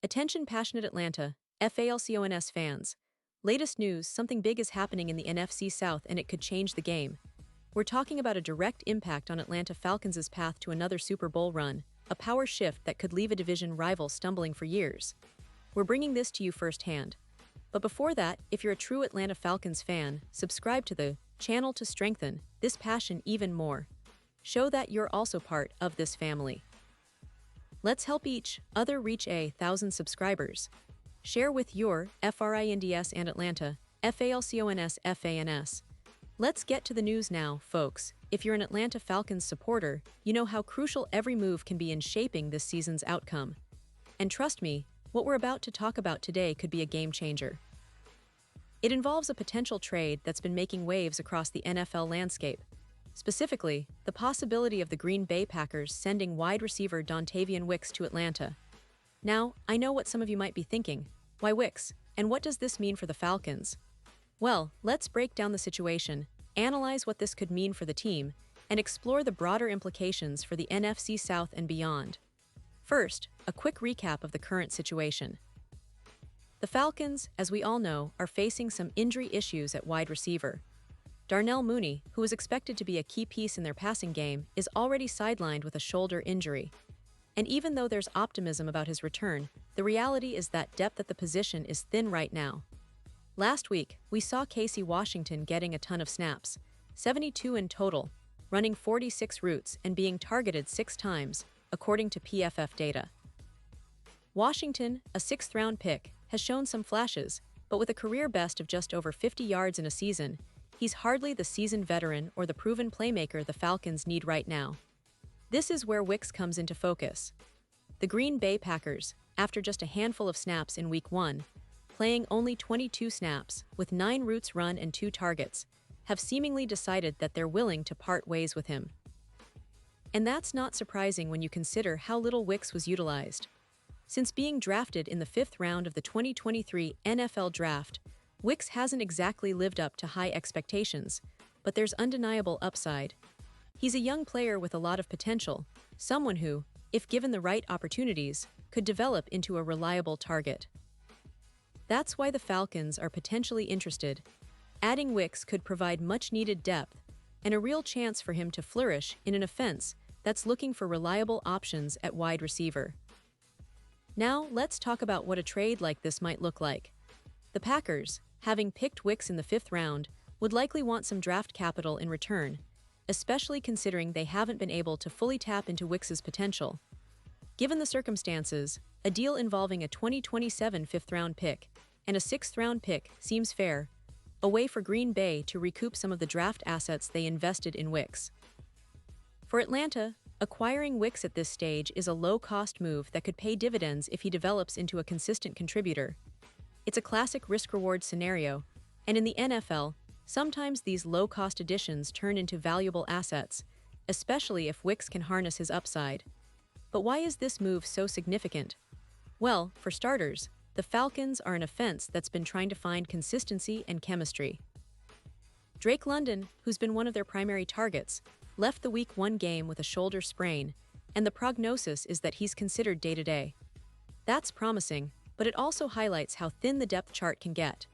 Attention passionate Atlanta, Falcons fans. Latest news, something big is happening in the NFC South and it could change the game. We're talking about a direct impact on Atlanta Falcons' path to another Super Bowl run, a power shift that could leave a division rival stumbling for years. We're bringing this to you firsthand. But before that, if you're a true Atlanta Falcons fan, subscribe to the channel to strengthen this passion even more. Show that you're also part of this family. Let's help each other reach 1,000 subscribers. Share with your friends and Atlanta, FALCONS. Let's get to the news now, folks. If you're an Atlanta Falcons supporter, you know how crucial every move can be in shaping this season's outcome. And trust me, what we're about to talk about today could be a game changer. It involves a potential trade that's been making waves across the NFL landscape. Specifically, the possibility of the Green Bay Packers sending wide receiver Dontayvion Wicks to Atlanta. Now, I know what some of you might be thinking. Why Wicks? And what does this mean for the Falcons? Well, let's break down the situation, analyze what this could mean for the team, and explore the broader implications for the NFC South and beyond. First, a quick recap of the current situation. The Falcons, as we all know, are facing some injury issues at wide receiver. Darnell Mooney, who is expected to be a key piece in their passing game, is already sidelined with a shoulder injury. And even though there's optimism about his return, the reality is that depth at the position is thin right now. Last week, we saw Casey Washington getting a ton of snaps, 72 in total, running 46 routes and being targeted 6 times, according to PFF data. Washington, a 6th-round pick, has shown some flashes, but with a career best of just over 50 yards in a season, he's hardly the seasoned veteran or the proven playmaker the Falcons need right now. This is where Wicks comes into focus. The Green Bay Packers, after just a handful of snaps in Week 1, playing only 22 snaps, with 9 routes run and 2 targets, have seemingly decided that they're willing to part ways with him. And that's not surprising when you consider how little Wicks was utilized. Since being drafted in the 5th round of the 2023 NFL Draft, Wicks hasn't exactly lived up to high expectations, but there's undeniable upside. He's a young player with a lot of potential, someone who, if given the right opportunities, could develop into a reliable target. That's why the Falcons are potentially interested. Adding Wicks could provide much-needed depth and a real chance for him to flourish in an offense that's looking for reliable options at wide receiver. Now, let's talk about what a trade like this might look like. The Packers, having picked Wicks in the 5th round, would likely want some draft capital in return, especially considering they haven't been able to fully tap into Wicks's potential. Given the circumstances, a deal involving a 2027 5th-round pick and a 6th-round pick seems fair, a way for Green Bay to recoup some of the draft assets they invested in Wicks. For Atlanta, acquiring Wicks at this stage is a low-cost move that could pay dividends if he develops into a consistent contributor. It's a classic risk-reward scenario, and in the NFL, sometimes these low-cost additions turn into valuable assets, especially if Wicks can harness his upside. But why is this move so significant? Well, for starters, the Falcons are an offense that's been trying to find consistency and chemistry. Drake London, who's been one of their primary targets, left the Week 1 game with a shoulder sprain, and the prognosis is that he's considered day-to-day. That's promising, but it also highlights how thin the depth chart can get.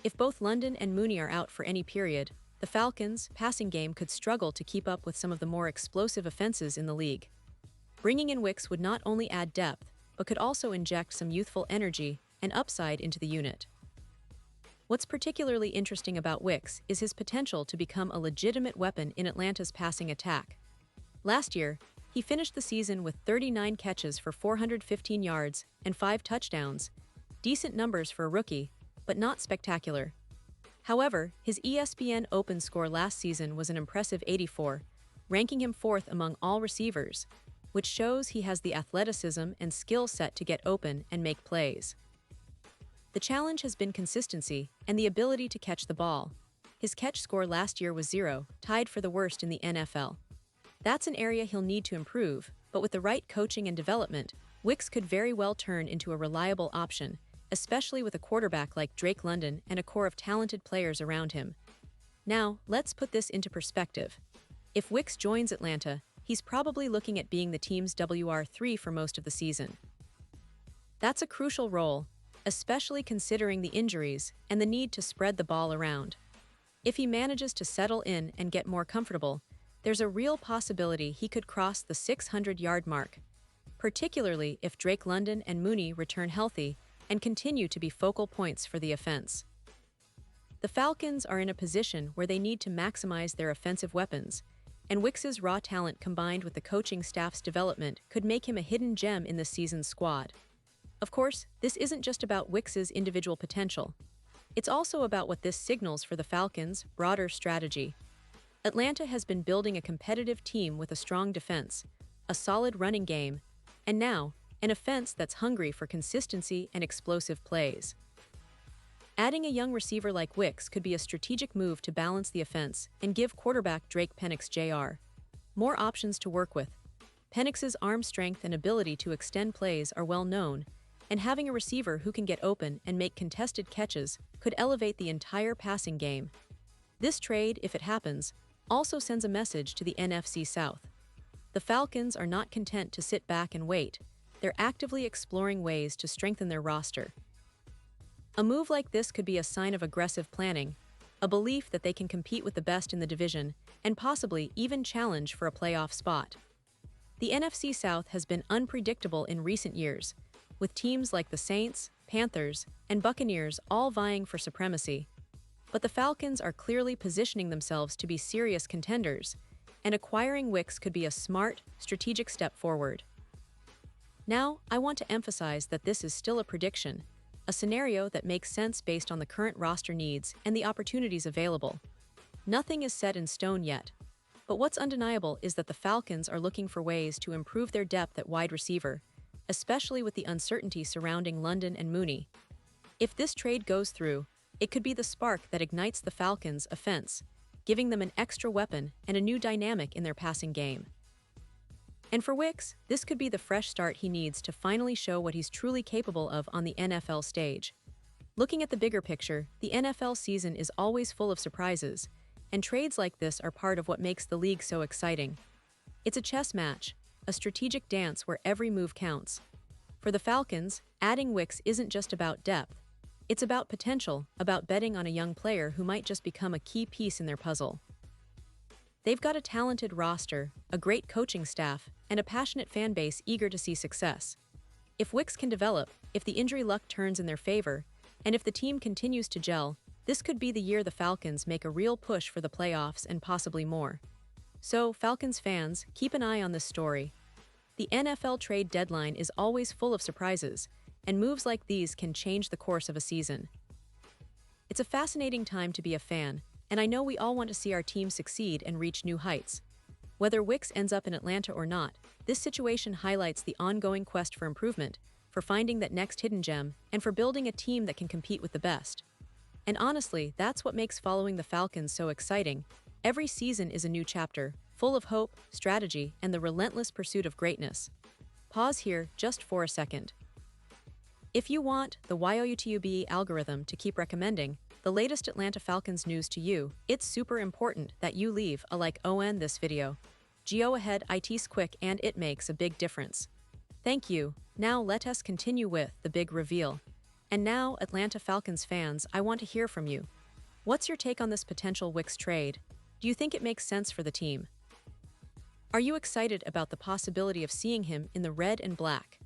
If both London and Mooney are out for any period, the Falcons' passing game could struggle to keep up with some of the more explosive offenses in the league. Bringing in Wicks would not only add depth, but could also inject some youthful energy and upside into the unit. What's particularly interesting about Wicks is his potential to become a legitimate weapon in Atlanta's passing attack. Last year, he finished the season with 39 catches for 415 yards and 5 touchdowns, decent numbers for a rookie, but not spectacular. However, his ESPN Open score last season was an impressive 84, ranking him 4th among all receivers, which shows he has the athleticism and skill set to get open and make plays. The challenge has been consistency and the ability to catch the ball. His catch score last year was 0, tied for the worst in the NFL. That's an area he'll need to improve, but with the right coaching and development, Wicks could very well turn into a reliable option, especially with a quarterback like Drake London and a core of talented players around him. Now, let's put this into perspective. If Wicks joins Atlanta, he's probably looking at being the team's WR3 for most of the season. That's a crucial role, especially considering the injuries and the need to spread the ball around. If he manages to settle in and get more comfortable, there's a real possibility he could cross the 600-yard mark, particularly if Drake London and Mooney return healthy and continue to be focal points for the offense. The Falcons are in a position where they need to maximize their offensive weapons, and Wicks's raw talent combined with the coaching staff's development could make him a hidden gem in this season's squad. Of course, this isn't just about Wicks's individual potential. It's also about what this signals for the Falcons' broader strategy. Atlanta has been building a competitive team with a strong defense, a solid running game, and now, an offense that's hungry for consistency and explosive plays. Adding a young receiver like Wicks could be a strategic move to balance the offense and give quarterback Drake Penix Jr. more options to work with. Penix's arm strength and ability to extend plays are well known, and having a receiver who can get open and make contested catches could elevate the entire passing game. This trade, if it happens, also sends a message to the NFC South. The Falcons are not content to sit back and wait. They're actively exploring ways to strengthen their roster. A move like this could be a sign of aggressive planning, a belief that they can compete with the best in the division, and possibly even challenge for a playoff spot. The NFC South has been unpredictable in recent years, with teams like the Saints, Panthers, and Buccaneers all vying for supremacy. But the Falcons are clearly positioning themselves to be serious contenders, and acquiring Wicks could be a smart, strategic step forward. Now, I want to emphasize that this is still a prediction, a scenario that makes sense based on the current roster needs and the opportunities available. Nothing is set in stone yet, but what's undeniable is that the Falcons are looking for ways to improve their depth at wide receiver, especially with the uncertainty surrounding London and Mooney. If this trade goes through, it could be the spark that ignites the Falcons' offense, giving them an extra weapon and a new dynamic in their passing game. And for Wicks, this could be the fresh start he needs to finally show what he's truly capable of on the NFL stage. Looking at the bigger picture, the NFL season is always full of surprises, and trades like this are part of what makes the league so exciting. It's a chess match, a strategic dance where every move counts. For the Falcons, adding Wicks isn't just about depth. It's about potential, about betting on a young player who might just become a key piece in their puzzle. They've got a talented roster, a great coaching staff, and a passionate fan base eager to see success. If Wicks can develop, if the injury luck turns in their favor, and if the team continues to gel, this could be the year the Falcons make a real push for the playoffs and possibly more. So, Falcons fans, keep an eye on this story. The NFL trade deadline is always full of surprises, and moves like these can change the course of a season. It's a fascinating time to be a fan, and I know we all want to see our team succeed and reach new heights. Whether Wicks ends up in Atlanta or not, this situation highlights the ongoing quest for improvement, for finding that next hidden gem, and for building a team that can compete with the best. And honestly, that's what makes following the Falcons so exciting. Every season is a new chapter, full of hope, strategy, and the relentless pursuit of greatness. Pause here just for a second. If you want the YouTube algorithm to keep recommending the latest Atlanta Falcons news to you, it's super important that you leave a like on this video. Go ahead, it's quick and it makes a big difference. Thank you. Now let us continue with the big reveal. And now, Atlanta Falcons fans, I want to hear from you. What's your take on this potential Wicks trade? Do you think it makes sense for the team? Are you excited about the possibility of seeing him in the red and black?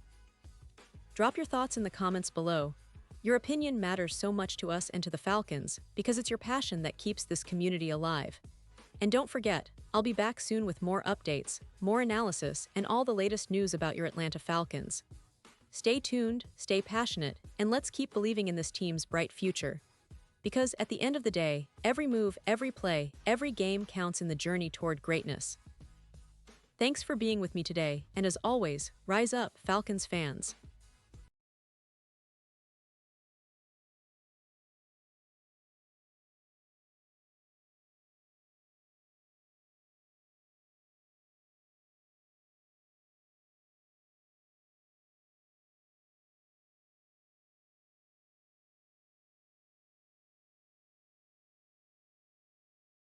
Drop your thoughts in the comments below. Your opinion matters so much to us and to the Falcons because it's your passion that keeps this community alive. And don't forget, I'll be back soon with more updates, more analysis, and all the latest news about your Atlanta Falcons. Stay tuned, stay passionate, and let's keep believing in this team's bright future. Because at the end of the day, every move, every play, every game counts in the journey toward greatness. Thanks for being with me today, and as always, rise up, Falcons fans.